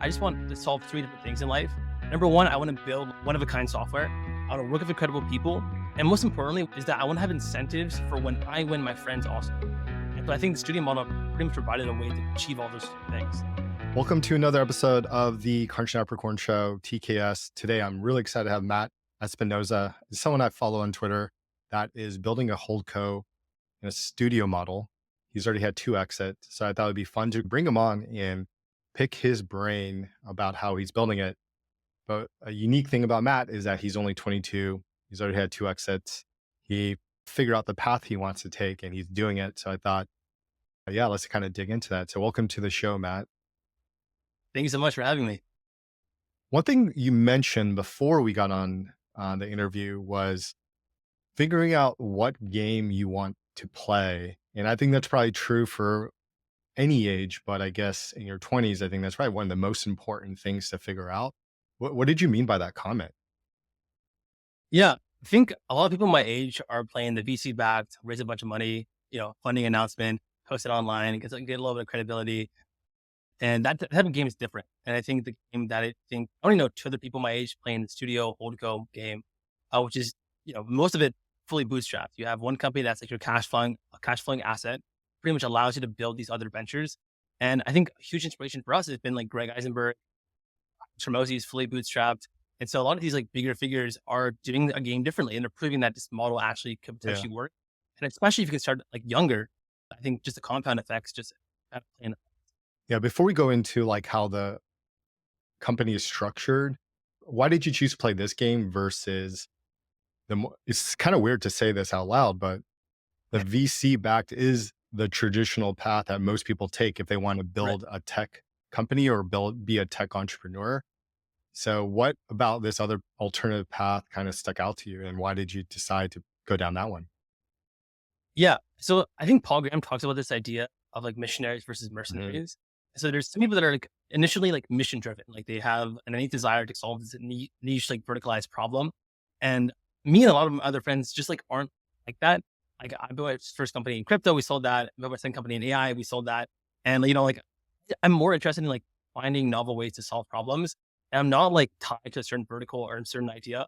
I just want to solve three different things in life. Number one, I want to build one-of-a-kind software. I want to work with incredible people. And most importantly is that I want to have incentives for when I win, my friends also. And so I think the studio model pretty much provided a way to achieve all those things. Welcome to another episode of the Crunch Capricorn Show, TKS. Today, I'm really excited to have Matt Espinoza, someone I follow on Twitter that is building a HoldCo in a studio model. He's already had 2 exits, so I thought it'd be fun to bring him on and pick his brain about how he's building it. But a unique thing about Matt is that he's only 22. He's already had 2 exits. He figured out the path he wants to take and he's doing it. So I thought, yeah, let's kind of dig into that. So welcome to the show, Matt. Thank you so much for having me. One thing you mentioned before we got on the interview was figuring out what game you want to play. And I think that's probably true for any age, but I guess in your 20s, I think that's probably one of the most important things to figure out. What did you mean by that comment? Yeah, I think a lot of people my age are playing the VC backed, raise a bunch of money, funding announcement, post it online, get a little bit of credibility. And that type of game is different. And I think the game that I only know 2 other people my age playing the studio HoldCo game, which is, most of it fully bootstrapped. You have one company that's like your cash flowing asset, pretty much allows you to build these other ventures. And I think a huge inspiration for us has been like Greg Eisenberg, Tremosi is fully bootstrapped. And so a lot of these like bigger figures are doing a game differently and they're proving that this model actually could Yeah. potentially work. And especially if you can start like younger, I think just the compound effects just kind of play in. Yeah. Before we go into like how the company is structured, why did you choose to play this game versus it's kind of weird to say this out loud, but the VC backed is the traditional path that most people take if they want to Right. build a tech company or be a tech entrepreneur. So what about this other alternative path kind of stuck out to you and why did you decide to go down that one? Yeah. So I think Paul Graham talks about this idea of like missionaries versus Mhm. mercenaries. So there's some people that are like initially like mission driven, like they have an innate desire to solve this niche like verticalized problem. And me and a lot of my other friends just like aren't like that. Like I built my first company in crypto, we sold that. I built my second company in AI, we sold that. And like I'm more interested in like finding novel ways to solve problems. And I'm not like tied to a certain vertical or a certain idea.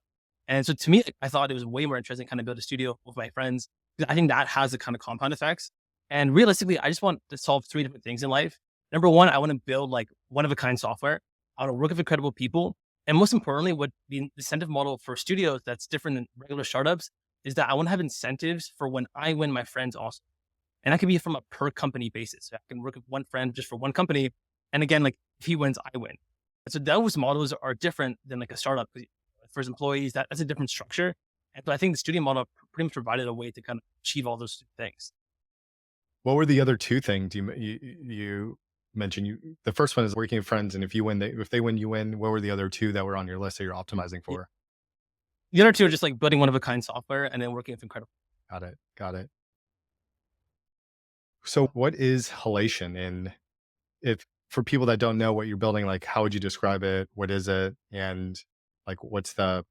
And so to me, like, I thought it was way more interesting to kind of build a studio with my friends. I think that has the kind of compound effects. And realistically, I just want to solve 3 different things in life. Number one, I want to build like one-of-a-kind software. I want to work with incredible people. And most importantly, what the incentive model for studios that's different than regular startups is that I want to have incentives for when I win, my friends also. And that could be from a per company basis. So I can work with one friend just for one company. And again, like if he wins, I win. And so those models are different than like a startup. 'Cause for his employees, that's a different structure. And so I think the studio model pretty much provided a way to kind of achieve all those things. What were the other 2 things you mentioned? The first one is working with friends, and if they win, you win. What were the other 2 that were on your list that you're optimizing Y- for? The other 2 are just like building one of a kind software and then working with incredible. Got it. Got it. So what is halation? And if for people that don't know what you're building, like how would you describe it? What is it? And like what's the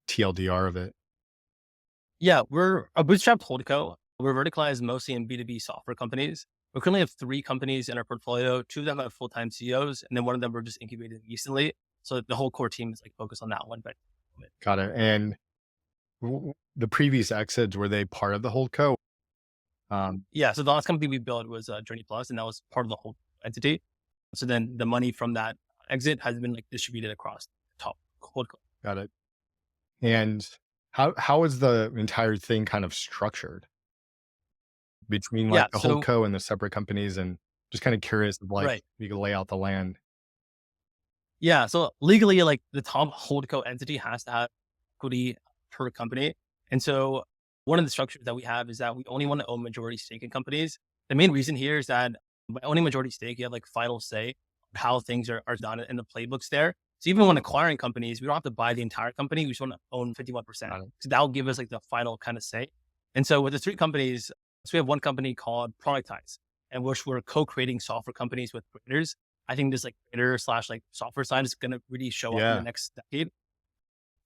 TLDR of it? Yeah, we're a bootstrapped holdco. We're verticalized mostly in B2B software companies. We currently have 3 companies in our portfolio. 2 of them have full-time CEOs, and then one of them we're just incubated recently. So the whole core team is like focused on that one. But Got it. And the previous exits, were they part of the whole co? yeah, so the last company we built was Journey Plus, and that was part of the whole entity. So then the money from that exit has been like distributed across the top holdco. Got it. And how is the entire thing kind of structured between like Yeah, the whole so co and the separate companies? And just kind of curious of like right. you can lay out the land. Yeah, so legally, like the top holdco entity has to have equity per company. And so one of the structures that we have is that we only want to own majority stake in companies. The main reason here is that by owning majority stake, you have like final say of how things are done in the playbooks there. So even when acquiring companies, we don't have to buy the entire company. We just want to own 51%. Got it. So that will give us like the final kind of say. And so with the 3 companies, so we have one company called Productize, and which we're co-creating software companies with creators. I think this like creator slash like software side is going to really show up in the Yeah. next decade.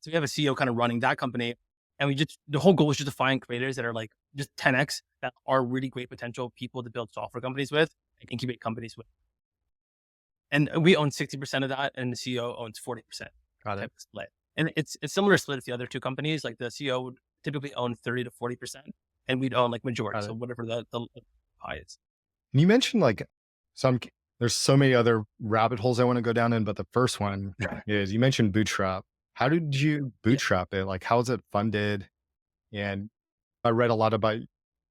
So we have a CEO kind of running that company. And the whole goal is just to find creators that are like just 10x that are really great potential people to build software companies with and incubate companies with. And we own 60% of that, and the CEO owns 40% Got type it. of split. And it's similar split as the other two companies. Like the CEO would typically own 30 to 40%, and we'd own like majority. Got So it. whatever the pie is. And you mentioned like some there's so many other rabbit holes I want to go down in, but the first one is you mentioned bootstrap. How did you Yeah. bootstrap it? Like how is it funded? And I read a lot about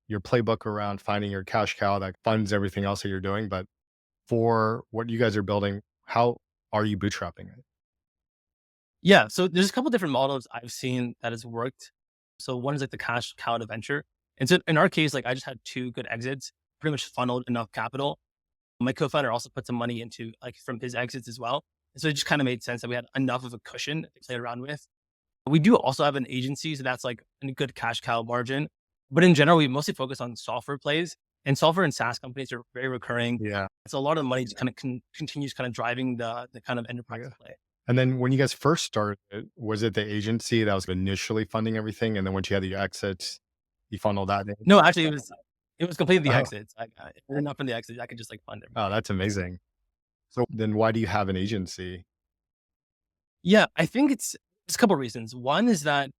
your playbook around finding your cash cow that funds everything else that you're doing. But for what you guys are building, how are you bootstrapping it? Yeah. So there's a couple different models I've seen that has worked. So one is like the cash cow to venture. And so in our case, like I just had two good exits, pretty much funneled enough capital. My co-founder also put some money into like from his exits as well. And so it just kind of made sense that we had enough of a cushion to play around with. We do also have an agency, so that's like a good cash cow margin. But in general, we mostly focus on software plays, and software and SaaS companies are very recurring. Yeah. So a lot of the money just kind of continues kind of driving the kind of enterprise Okay. play. And then when you guys first started, was it the agency that was initially funding everything? And then once you had the exits, you funneled that in? No, actually, it was completely the Oh, exits. If we're not from the exits, I could just like fund oh, everything. that's amazing. So then why do you have an agency? Yeah, I think it's a couple of reasons. One is that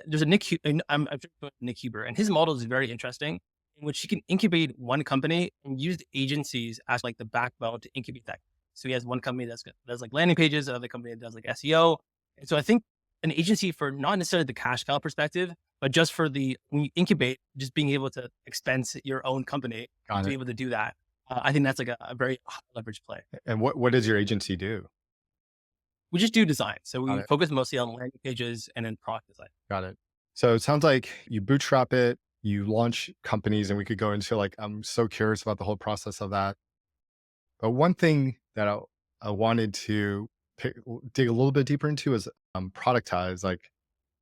there's a and I'm talking about Nick Huber, and his model is very interesting, in which he can incubate one company and use the agencies as like the backbone to incubate that. So he has one company that does like landing pages, another company that does like SEO. And so I think an agency for not necessarily the cash cow perspective, but just for the when you incubate, just being able to expense your own company Got to be it. able to do that. I think that's like a very high leverage play. And what does your agency do? We just do design. So Got we it. focus mostly on landing pages and then product design. Got it. So it sounds like you bootstrap it, you launch companies, and we could go into like, I'm so curious about the whole process of that. But one thing that I wanted to dig a little bit deeper into is productize. Like,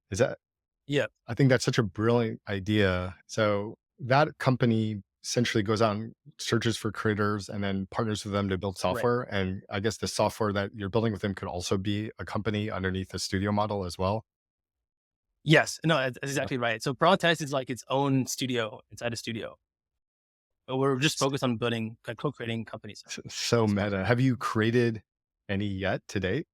is that, Yeah, I think that's such a brilliant idea. So that company essentially goes out and searches for creators and then partners with them to build right. software. And I guess the software that you're building with them could also be a company underneath the studio model as well. Yes, no, that's exactly right. So Protest is like its own studio inside a studio. But we're just focused on building, like co-creating companies. So As well. meta. Have you created any yet to date?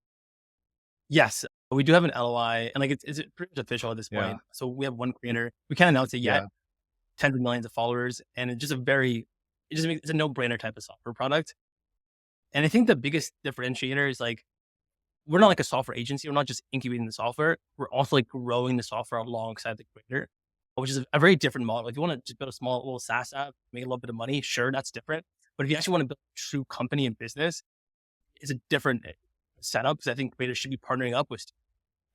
Yes, we do have an LOI, and like it's pretty much official at this Yeah. point. So we have one creator. We can't announce it yet. Yeah. Tens of millions of followers, and it's just it just makes it's a no-brainer type of software product. And I think the biggest differentiator is like we're not like a software agency. We're not just incubating the software. We're also like growing the software alongside the creator, which is a very different model. If you want to just build a small little SaaS app, make a little bit of money, sure, that's different. But if you actually want to build a true company and business, it's a different setup because I think creators should be partnering up with.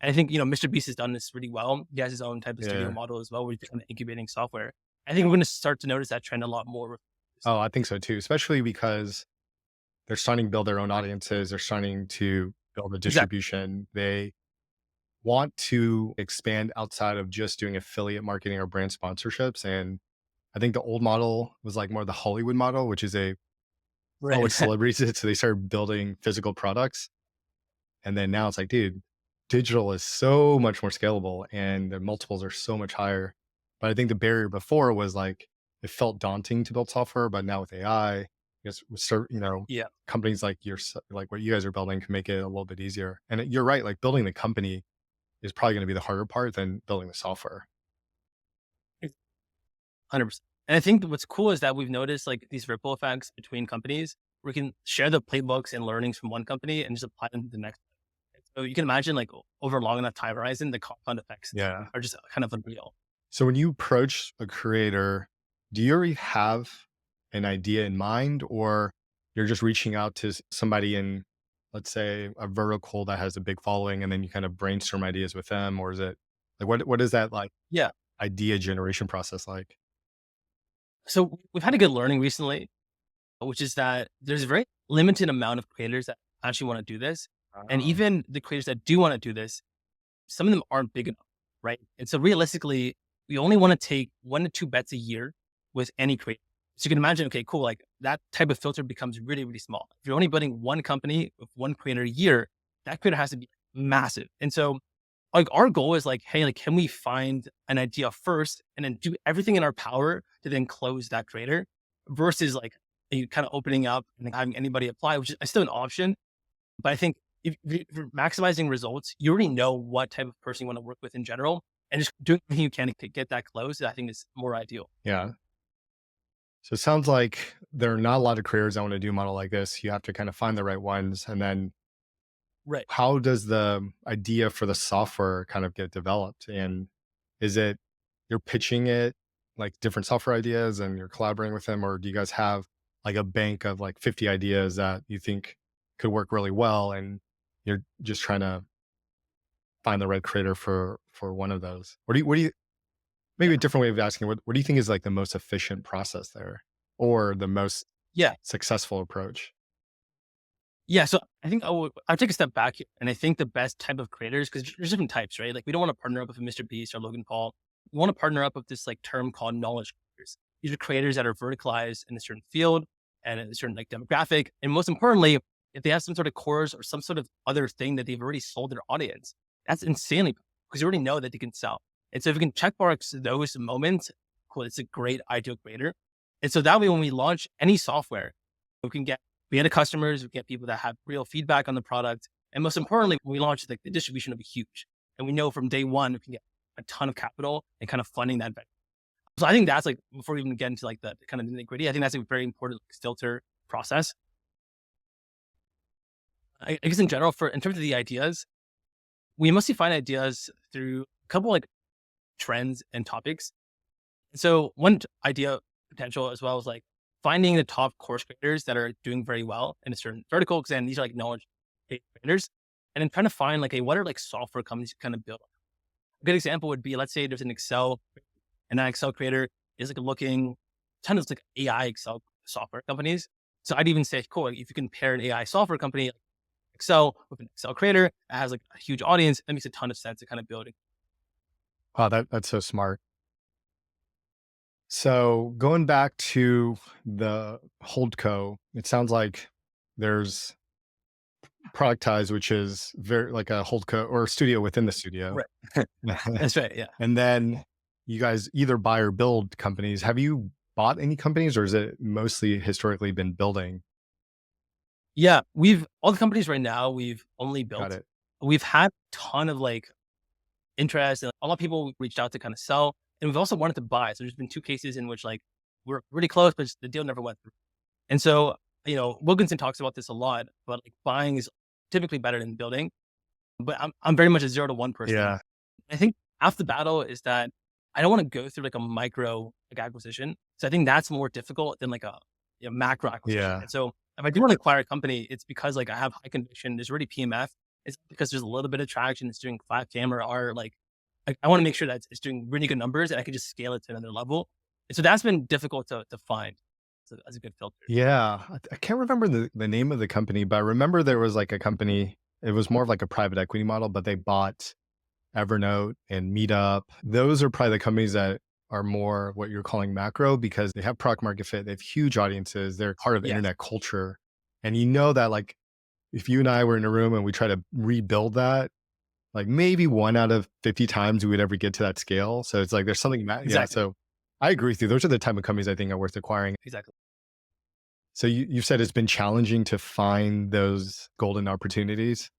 And I think, Mr. Beast has done this really well. He has his own type of studio Yeah. model as well, where he's kind of incubating software. I think we're going to start to notice that trend a lot more. Oh, I think so too, especially because they're starting to build their own audiences. They're starting to build a Exactly. distribution. They want to expand outside of just doing affiliate marketing or brand sponsorships. And I think the old model was like more the Hollywood model, which is Right. what celebrities did. So they started building physical products. And then now it's like, dude, digital is so much more scalable and the multiples are so much higher. But I think the barrier before was like, it felt daunting to build software, but now with AI, I guess, Yeah. companies like like what you guys are building can make it a little bit easier. And you're right, like building the company is probably going to be the harder part than building the software. 100%. And I think what's cool is that we've noticed like these ripple effects between companies where we can share the playbooks and learnings from one company and just apply them to the next. So you can imagine like over a long enough time horizon, the compound effects Yeah. are just kind of unreal. So when you approach a creator, do you already have an idea in mind, or you're just reaching out to somebody in, let's say, a vertical that has a big following, and then you kind of brainstorm ideas with them, or is it like what is that like Yeah. idea generation process like? So we've had a good learning recently, which is that there's a very limited amount of creators that actually want to do this. And Oh, even the creators that do want to do this, some of them aren't big enough, right? And so realistically, we only want to take 1 to 2 bets a year with any creator. So you can imagine, okay, cool, like that type of filter becomes really, really small. If you're only building one company with one creator a year, that creator has to be massive. And so like our goal is like, hey, like, can we find an idea first and then do everything in our power to then close that creator versus like you kind of opening up and having anybody apply, which is still an option. But I think if you're maximizing results, you already know what type of person you want to work with in general, and just doing everything you can to get that close, I think is more ideal. Yeah. So it sounds like there are not a lot of creators that want to do a model like this. You have to kind of find the right ones. And then Right. how does the idea for the software kind of get developed? And is it you're pitching it like different software ideas and you're collaborating with them, or do you guys have like a bank of like 50 ideas that you think could work really well and you're just trying to find the right creator for one of those? What do you maybe a Yeah. different way of asking, what do you think is like the most efficient process there or the most Yeah. successful approach? Yeah, so I think I'll take a step back here, and I think the best type of creators, because there's different types, right? Like we don't want to partner up with a Mr. Beast or Logan Paul. We want to partner up with this like term called knowledge creators. These are creators that are verticalized in a certain field and in a certain like demographic, and most importantly, if they have some sort of course or some sort of other thing that they've already sold their audience, that's insanely because you already know that they can sell. And so if you can check box those moments, cool, it's a great ideal creator. And so that way, when we launch any software, we can get beta customers, we get people that have real feedback on the product. And most importantly, when we launch, like the distribution will be huge. And we know from day one, we can get a ton of capital and kind of funding that venture. So I think that's like, before we even get into like the kind of nitty gritty, I think that's a very important like, filter process. I guess in general, in terms of the ideas, we mostly find ideas through a couple like trends and topics. So one idea potential as well is like finding the top course creators that are doing very well in a certain vertical, because then these are like knowledge creators, and then trying to find like, what are like software companies kind of build. A good example would be, let's say there's an Excel, and that Excel creator is like looking ton of like AI Excel software companies. So I'd even say, cool, if you can pair an AI software company, like Excel, with an Excel creator that has like a huge audience, that makes a ton of sense to kind of building. Wow, that's so smart. So going back to the HoldCo, it sounds like there's productized, which is very like a HoldCo or a studio within the studio. Right. That's right. Yeah. And then you guys either buy or build companies. Have you bought any companies or is it mostly historically been building? Yeah. All the companies right now, we've only Got built. it. We've had a ton of like interest, and a lot of people reached out to kind of sell, and we've also wanted to buy. So there's been two cases in which like we're really close, but the deal never went through. And so, Wilkinson talks about this a lot, but like buying is typically better than building. But I'm very much a 0 to 1 person. Yeah. I think half the battle is that I don't want to go through like a micro like acquisition. So I think that's more difficult than like a macro acquisition. Yeah. And so if I do want to acquire a company, it's because like I have high conviction. There's already PMF. It's because there's a little bit of traction. It's doing 5 camera or like I want to make sure that it's doing really good numbers and I can just scale it to another level. And so that's been difficult to find as a good filter. Yeah. I can't remember the name of the company, but I remember there was like a company, it was more of like a private equity model, but they bought Evernote and Meetup. Those are probably the companies that are more what you're calling macro because they have product market fit. They have huge audiences. They're part of Yes, internet culture. And you know that like if you and I were in a room and we try to rebuild that, like maybe 1 out of 50 times we would ever get to that scale. So it's like there's something that, yeah. exactly. So I agree with you. Those are the type of companies I think are worth acquiring. Exactly. So you said it's been challenging to find those golden opportunities.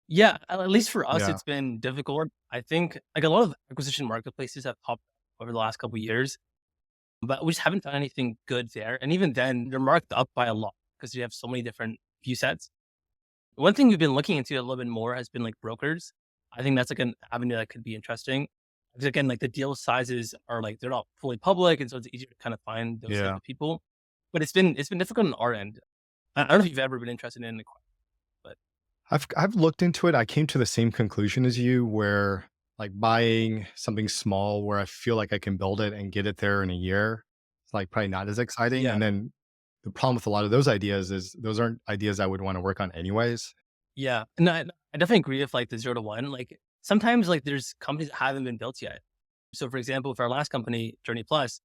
Yeah, at least for us, Yeah. it's been difficult. I think like a lot of acquisition marketplaces have popped up over the last couple of years, but we just haven't found anything good there. And even then, they're marked up by a lot because you have so many different view sets. One thing we've been looking into a little bit more has been like brokers. I think that's like an avenue that could be interesting. Because again, like the deal sizes are like they're not fully public, and so it's easier to kind of find those type Yeah. of people. But it's been difficult on our end. I don't know if you've ever been interested in it, but I've looked into it. I came to the same conclusion as you where like buying something small where I feel like I can build it and get it there in a year. It's like probably not as exciting. yeah, And then the problem with a lot of those ideas is those aren't ideas I would want to work on anyways. yeah. And I definitely agree with like the 0 to 1. Like sometimes like there's companies that haven't been built yet. So for example, with our last company, Journey Plus,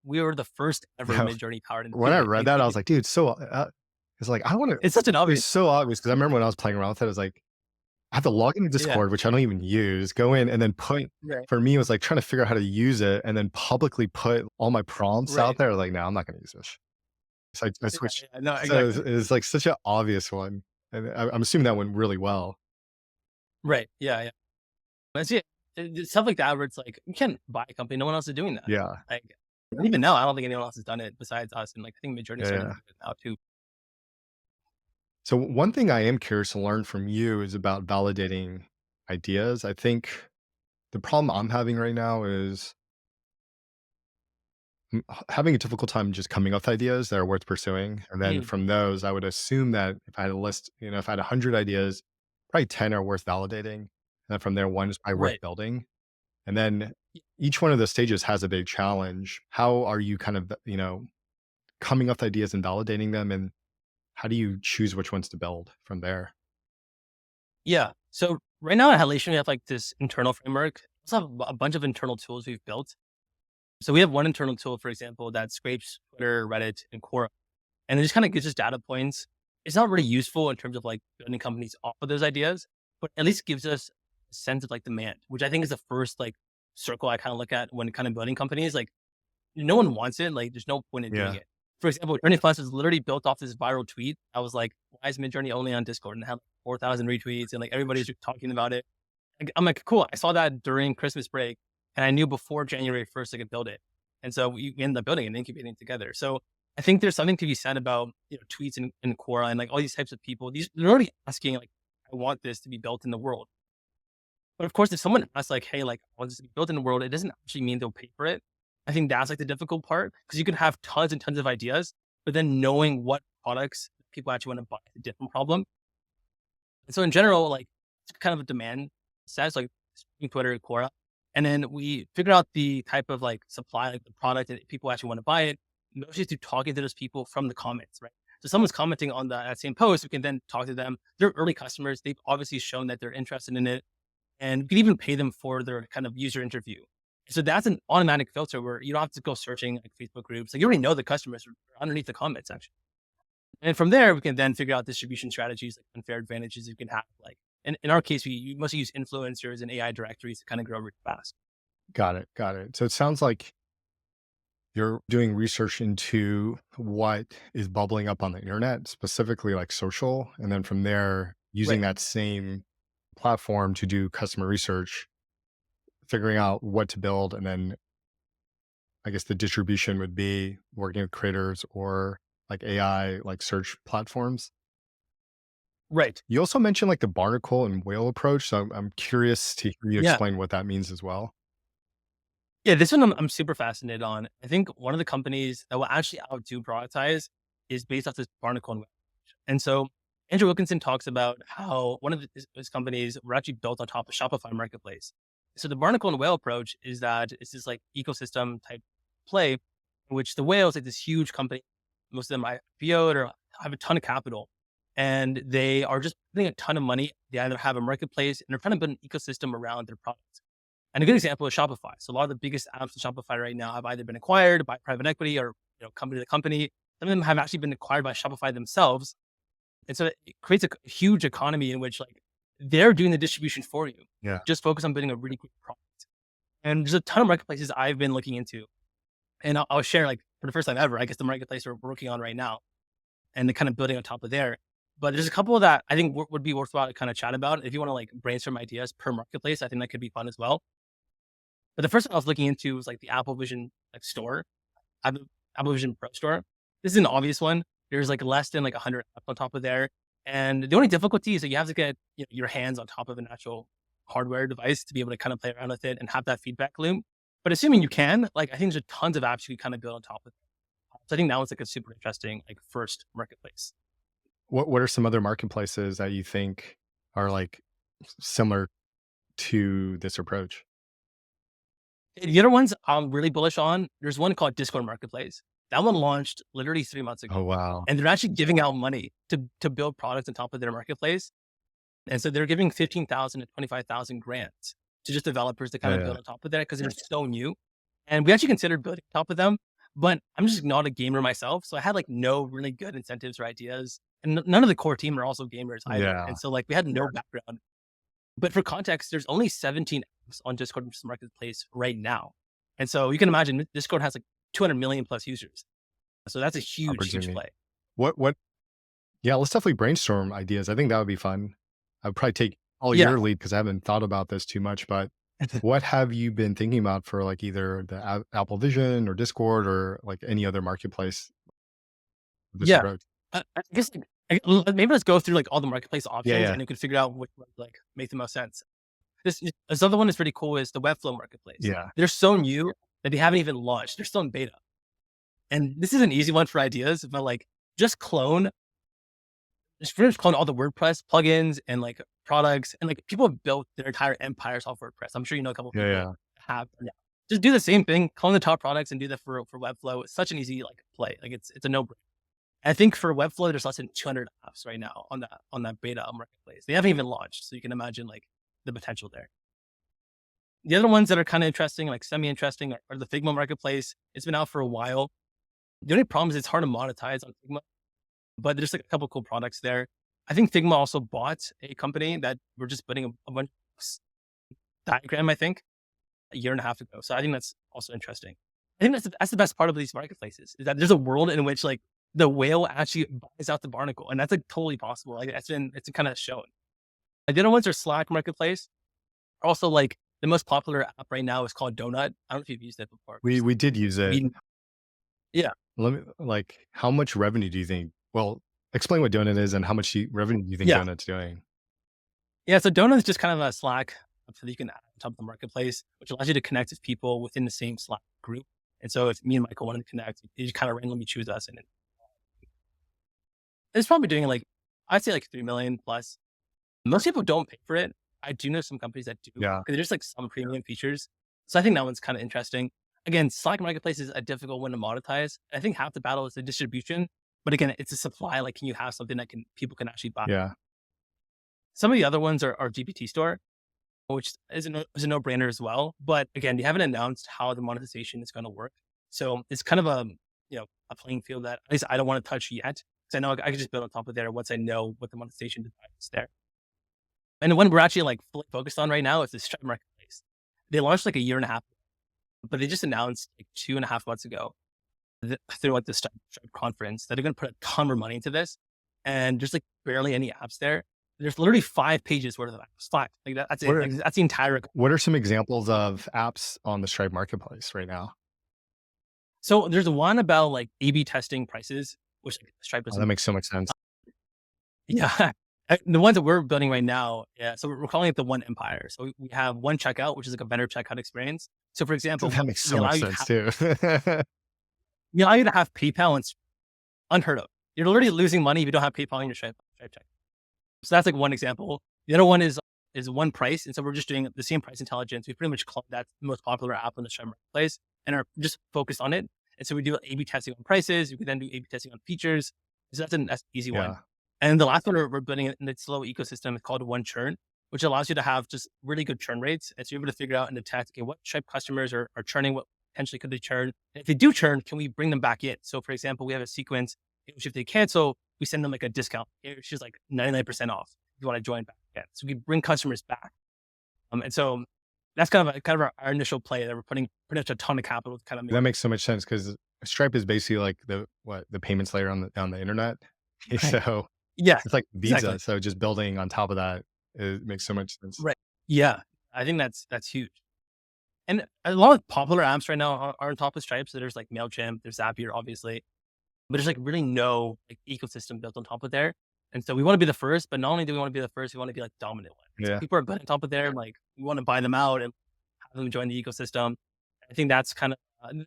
we were the first ever Yeah. mid journey powered in the When field. I Like, read that, I was like, dude, so it's like I want to. it's such an It's obvious. so obvious because I remember when I was playing around with it, I was like, I have to log into Yeah. Discord, which I don't even use, go in and then put Right. for me, it was like trying to figure out how to use it and then publicly put all my prompts out Right. there. Like, no, I'm not going to use this. So I Yeah, switched. yeah, no, So exactly. it's like such an obvious one, and I'm assuming that went really well. Right. Yeah, yeah. But see, stuff like that where it's like, you can't buy a company, no one else is doing that. Yeah, Like, even now, I don't think anyone else has done it besides us, and, like, I think Midjourney's yeah, starting yeah. to do it now too. So one thing I am curious to learn from you is about validating ideas. I think the problem I'm having right now is having a difficult time just coming up with ideas that are worth pursuing. And then Mhm. from those, I would assume that if I had a list, if I had 100 ideas, probably 10 are worth validating. And then from there, one is probably worth Right. building. And then each one of those stages has a big challenge. How are you kind of, coming up with ideas and validating them? And how do you choose which ones to build from there? Yeah. So right now at Halation, we have like this internal framework. We also have a bunch of internal tools we've built. So we have one internal tool, for example, that scrapes Twitter, Reddit, and Quora, and it just kind of gives us data points. It's not really useful in terms of like building companies off of those ideas, but at least gives us a sense of like demand, which I think is the first like circle I kind of look at when kind of building companies. Like, no one wants it. Like, there's no point in doing Yeah. it. For example, Journey Plus is literally built off this viral tweet. I was like, why is Midjourney only on Discord? And it had like 4,000 retweets and like everybody's talking about it. Like, I'm like, cool. I saw that during Christmas break and I knew before January 1st I could build it. And so we ended up building and incubating together. So I think there's something to be said about, tweets and Quora and like all these types of people. They're already asking like, I want this to be built in the world. But of course, if someone asks like, hey, like, I want this to be built in the world, it doesn't actually mean they'll pay for it. I think that's like the difficult part because you can have tons and tons of ideas, but then knowing what products people actually want to buy is a different problem. And so in general, like, it's kind of a demand set, like Twitter, Quora. And then we figure out the type of like supply, like the product that people actually want to buy it, mostly through talking to those people from the comments, right? So someone's commenting on that same post, we can then talk to them. They're early customers. They've obviously shown that they're interested in it and you can even pay them for their kind of user interview. So that's an automatic filter where you don't have to go searching like Facebook groups. Like you already know the customers are underneath the comment section. And from there, we can then figure out distribution strategies, like unfair advantages you can have. Like in our case, we mostly use influencers and AI directories to kind of grow really fast. Got it. Got it. So it sounds like you're doing research into what is bubbling up on the internet, specifically like social. And then from there, using Right. that same platform to do customer research, figuring out what to build. And then I guess the distribution would be working with creators or like AI, like search platforms. Right. You also mentioned like the barnacle and whale approach. So I'm curious to hear you Yeah. explain what that means as well. Yeah. This one I'm super fascinated on. I think one of the companies that will actually outdo productize is based off this barnacle and whale. And so Andrew Wilkinson talks about how one of his companies were actually built on top of Shopify Marketplace. So the barnacle and whale approach is that it's this like ecosystem type play, in which the whale is like this huge company. Most of them IPO'd or have a ton of capital, and they are just putting a ton of money. They either have a marketplace and they're trying to build an ecosystem around their products. And a good example is Shopify. So a lot of the biggest apps on Shopify right now have either been acquired by private equity or company to company. Some of them have actually been acquired by Shopify themselves, and so it creates a huge economy in which like they're doing the distribution for you. Yeah. Just focus on building a really great product. And there's a ton of marketplaces I've been looking into. And I'll share like for the first time ever, I guess the marketplace we're working on right now and the kind of building on top of there. But there's a couple that I think would be worthwhile to kind of chat about. If you want to like brainstorm ideas per marketplace, I think that could be fun as well. But the first one I was looking into was like the Apple Vision like store, Apple Apple Vision Pro store. This is an obvious one. There's like less than like 100 apps on top of there. And the only difficulty is that you have to get your hands on top of an actual hardware device to be able to kind of play around with it and have that feedback loop. But assuming you can, like I think there's tons of apps you can kind of build on top of it. So I think that one's like a super interesting like first marketplace. What are some other marketplaces that you think are like similar to this approach? The other ones I'm really bullish on. There's one called Discord Marketplace. That one launched literally 3 months ago. Oh, wow. And they're actually giving out money to build products on top of their marketplace. And so they're giving 15,000 to 25,000 grants to just developers to kind Yeah, of yeah. build on top of that because they're so new. And we actually considered building on top of them, but I'm just not a gamer myself. So I had like no really good incentives or ideas. And none of the core team are also gamers either. Yeah. And so like we had no background. But for context, there's only 17 apps on Discord Marketplace right now. And so you can imagine Discord has like 200 million plus users. So that's a huge opportunity. play. What Yeah, let's definitely brainstorm ideas. I think that would be fun. I'd probably take all Yeah. your lead because I haven't thought about this too much, but what have you been thinking about for like either the Apple Vision or Discord or like any other marketplace with this Yeah. approach? I guess like, maybe let's go through like all the marketplace Yeah, options yeah, and you can figure out which ones like make the most sense. This other one is pretty cool is the Webflow marketplace. yeah, They're so new that they haven't even launched. They're still in beta. And this is an easy one for ideas, but like just just finish clone all the WordPress plugins and like products and like people have built their entire empires off WordPress. I'm sure you know a couple of yeah, people yeah. have. Yeah. Just do the same thing, clone the top products and do that for Webflow. It's such an easy like play. Like it's a no brainer. I think for Webflow, there's less than 200 apps right now on that beta marketplace. They haven't even launched, so you can imagine like the potential there. The other ones that are kind of interesting, like semi-interesting, are the Figma marketplace. It's been out for a while. The only problem is it's hard to monetize on Figma, but there's like a couple cool products there. I think Figma also bought a company that we're just putting a bunch of diagram, I think, a year and a half ago. So I think that's also interesting. I think that's the best part of these marketplaces is that there's a world in which like the whale actually buys out the barnacle, and that's like totally possible. Like it's kind of shown. Like, the other ones are Slack marketplace. Also, like the most popular app right now is called Donut. I don't know if you've used it before. We did use it. Yeah, Let me like how much revenue do you think? Well, explain what Donut is and how much revenue do you think yeah, Donut's doing? yeah. So Donut is just kind of a Slack app that you can add on top of the marketplace, which allows you to connect with people within the same Slack group. And so if me and Michael wanted to connect, you just kind of randomly choose us, and it's probably doing like I'd say like 3 million plus. Most people don't pay for it. I do know some companies that do Yeah, because there's like some premium features. So I think that one's kind of interesting. Again, Slack Marketplace is a difficult one to monetize. I think half the battle is the distribution, but again, it's a supply. Like, can you have something that people can actually buy? yeah, Some of the other ones are GPT Store, which is a no brainer as well. But again, they haven't announced how the monetization is going to work. So it's kind of a playing field that at least I don't want to touch yet because I know I can just build on top of there once I know what the monetization design is there. And the one we're actually like fully focused on right now is the Stripe Marketplace. They launched like a year and a half, but they just announced like 2.5 months ago through like the Stripe conference that they're going to put a ton more money into this. And there's like barely any apps there. There's literally 5 pages worth of apps. Five. Like that's what it. are Like that's the entire. what are some examples of apps on the Stripe marketplace right now? So there's one about like A/B testing prices, which like, Stripe Oh, that doesn't. makes so much sense. Yeah. The ones that we're building right now, yeah. So we're calling it the One Empire. So we have one checkout, which is like a better checkout experience. So for example, That makes we so much allow you to sense have, too. we allow you to have PayPal and unheard of. You're already losing money if you don't have PayPal in your Stripe check. So that's like one example. The other one is one price. And so we're just doing the same price intelligence. We pretty much call that the most popular app on the Stripe marketplace and are just focused on it. And so we do A/B testing on prices. We can then do A/B testing on features. So that's an easy one. Yeah, And the last one we're building in the slow ecosystem is called One Churn, which allows you to have just really good churn rates. And so you're able to figure out and detect, okay, what Stripe customers are churning, what potentially could they churn. And if they do churn, can we bring them back in? So for example, we have a sequence in which if they cancel, we send them like a discount, which is like 99% off if you want to join back again. So we bring customers back. And so that's kind of our initial play that we're putting pretty much a ton of capital to kind of make. that makes so much sense because Stripe is basically like the payments layer on the internet. Right. So Yeah, it's like Visa. exactly. So just building on top of that, it makes so much sense. Right. Yeah. I think that's huge. And a lot of popular apps right now are on top of Stripe. So there's like MailChimp, there's Zapier, obviously, but there's like really no like ecosystem built on top of there. And so we want to be the first, but not only do we want to be the first, we want to be like dominant one. And so Yeah, people are building on top of there. Like we want to buy them out and have them join the ecosystem. I think that's kind of,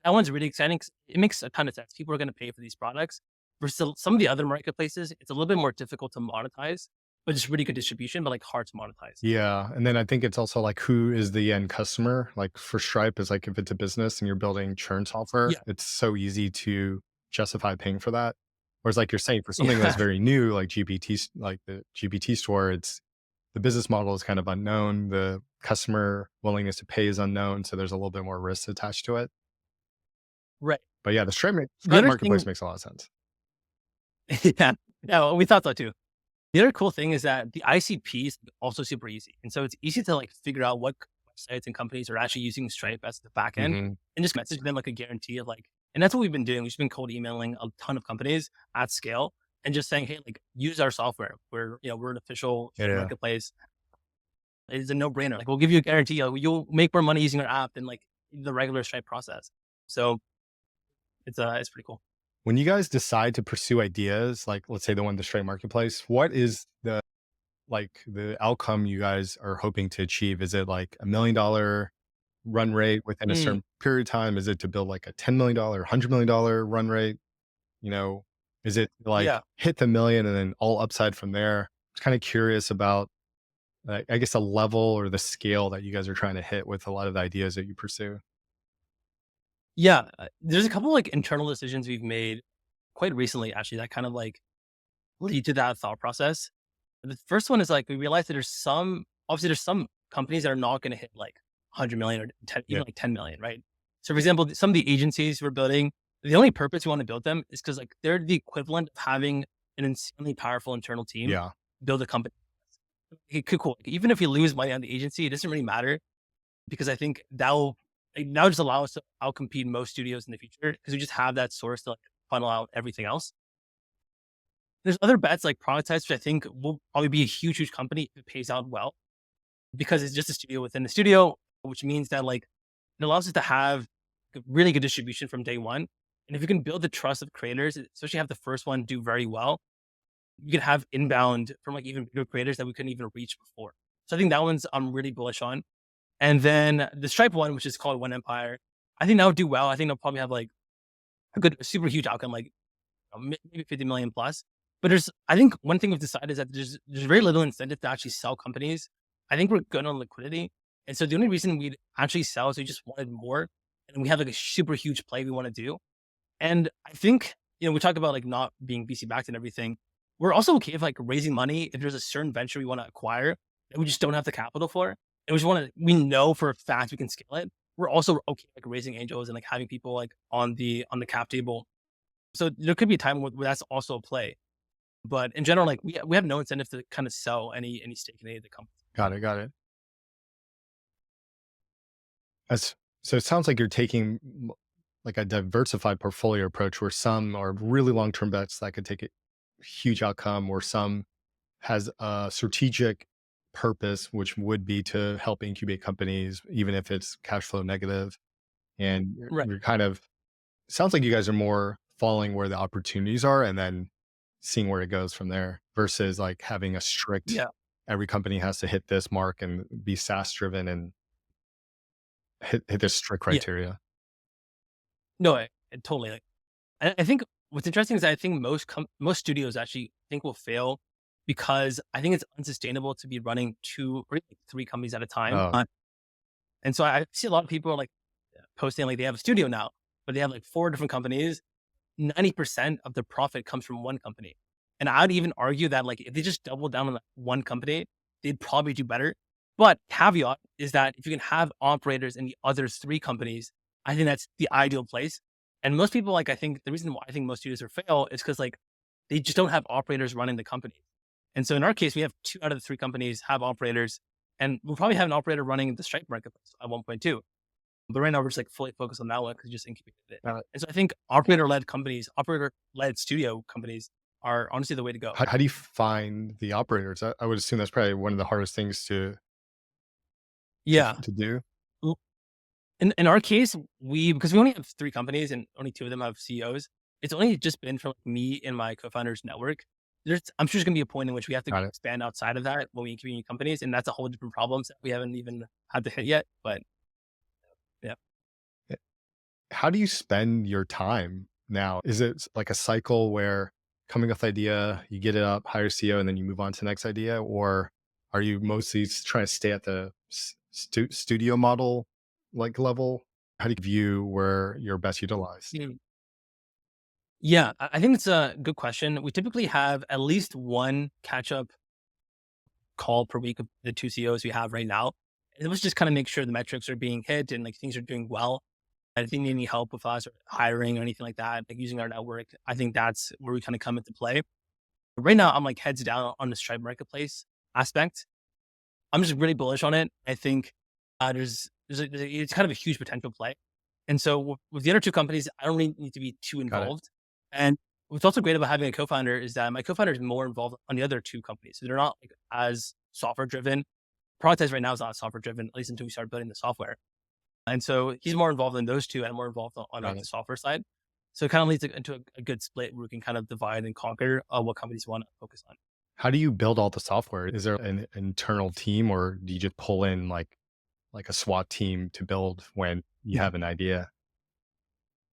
that one's really exciting 'cause it makes a ton of sense. People are going to pay for these products versus some of the other marketplaces. It's a little bit more difficult to monetize, but it's really good distribution, but like hard to monetize. yeah. And then I think it's also like who is the end customer? Like for Stripe, is like if it's a business and you're building churn software, Yeah. it's so easy to justify paying for that. Whereas like you're saying, for something that's Yeah. very new, like like the GPT store, it's the business model is kind of unknown. The customer willingness to pay is unknown. So there's a little bit more risk attached to it. Right. But yeah, the The Stripe other marketplace thing, makes a lot of sense. yeah, yeah, well, we thought so too. The other cool thing is that the ICP is also super easy. And so it's easy to like figure out what websites and companies are actually using Stripe as the back end Hmm. and just message them like a guarantee of like, And that's what we've been doing. We've just been cold emailing a ton of companies at scale and just saying, hey, like use our software. We're an official Yeah, Stripe yeah. marketplace. It's a no brainer. Like we'll give you a guarantee. You'll make more money using our app than like the regular Stripe process. So it's pretty cool. When you guys decide to pursue ideas, like let's say the one the straight marketplace, what is the outcome you guys are hoping to achieve? Is it like $1 million run rate within a Mm, certain period of time? Is it to build like a $10 million, $100 million run rate? You know, is it like yeah. hit the million and then all upside from there? Just kind of curious about, I guess, the level or the scale that you guys are trying to hit with a lot of the ideas that you pursue. Yeah. There's a couple like internal decisions we've made quite recently, actually, that kind of like lead to that thought process. The first one is like we realized that there's some companies that are not going to hit like 100 million or 10, even Yeah, like 10 million, right? So, for example, some of the agencies we're building, the only purpose we want to build them is because like they're the equivalent of having an insanely powerful internal team yeah, build a company. Okay, cool. Like, even if we lose money on the agency, it doesn't really matter because I think that'll just allow us to outcompete most studios in the future because we just have that source to like funnel out everything else. There's other bets like product types, which I think will probably be a huge, huge company if it pays out well because it's just a studio within the studio, which means that like it allows us to have really good distribution from day one. And if you can build the trust of creators, especially have the first one do very well, you can have inbound from like even bigger creators that we couldn't even reach before. So I think that one's I'm really bullish on. And then the Stripe one, which is called One Empire, I think that would do well. I think they'll probably have like a super huge outcome, like maybe 50 million plus. But I think one thing we've decided is that there's very little incentive to actually sell companies. I think we're good on liquidity. And so the only reason we'd actually sell is we just wanted more. And we have like a super huge play we want to do. And I think, we talk about like not being VC backed and everything. We're also okay with like raising money if there's a certain venture we want to acquire that we just don't have the capital for. And we know for a fact we can scale it. We're also okay like raising angels and like having people like on the cap table. So there could be a time where that's also a play. But in general, like we have no incentive to kind of sell any stake in any of the companies. got it, got it. As so, it sounds like you're taking like a diversified portfolio approach, where some are really long term bets that could take a huge outcome, or some has a strategic purpose, which would be to help incubate companies, even if it's cash flow negative. And Right. you're kind of sounds like you guys are more following where the opportunities are and then seeing where it goes from there, versus like having a strict Yeah. every company has to hit this mark and be SaaS driven and hit this strict Yeah. criteria. No, I totally like. I think what's interesting is I think most studios actually think will fail because I think it's unsustainable to be running two or even three companies at a time. Oh, And so I see a lot of people are like posting like they have a studio now, but they have like four different companies. 90% of the profit comes from one company. And I'd even argue that like if they just double down on that one company, they'd probably do better. But caveat is that if you can have operators in the other three companies, I think that's the ideal place. And most people like I think the reason why I think most studios are fail is because like they just don't have operators running the company. And so in our case, we have two out of the three companies have operators, and we'll probably have an operator running the Stripe marketplace at 1.2. But right now we're just like fully focused on that one because we just incubated it. got it. And so I think operator-led studio companies are honestly the way to go. How do you find the operators? I would assume that's probably one of the hardest things Yeah. to do. L- In our case, because we only have three companies and only two of them have CEOs, it's only just been from like, me and my co-founder's network. I'm sure there's gonna be a point in which we have to Got it. expand outside of that when we incubate new companies, and that's a whole different problem that we haven't even had to hit yet. But yeah. Eh, How do you spend your time now? Is it like a cycle where coming up with idea, you get it up, hire CEO, and then you move on to the next idea? Or are you mostly trying to stay at the studio model like level? How do you view where you're best utilized? Mm. Yeah, I think it's a good question. We typically have at least one catch up call per week of the two CEOs we have right now. And it was just kind of make sure the metrics are being hit and like things are doing well. And if they need any help with us or hiring or anything like that, like using our network, I think that's where we kind of come into play. But right now, I'm like heads down on the Stripe marketplace aspect. I'm just really bullish on it. I think it's kind of a huge potential play. And so with the other two companies, I don't really need to be too Got it. involved. And what's also great about having a co-founder is that my co-founder is more involved on the other two companies. So they're not like as software driven. Productize right now is not software driven, at least until we start building the software. And so he's more involved in those two and more involved on Got like the it. software side. So it kind of leads into a good split where we can kind of divide and conquer what companies want to focus on. How do you build all the software? Is there an internal team, or do you just pull in like a SWAT team to build when you have an idea?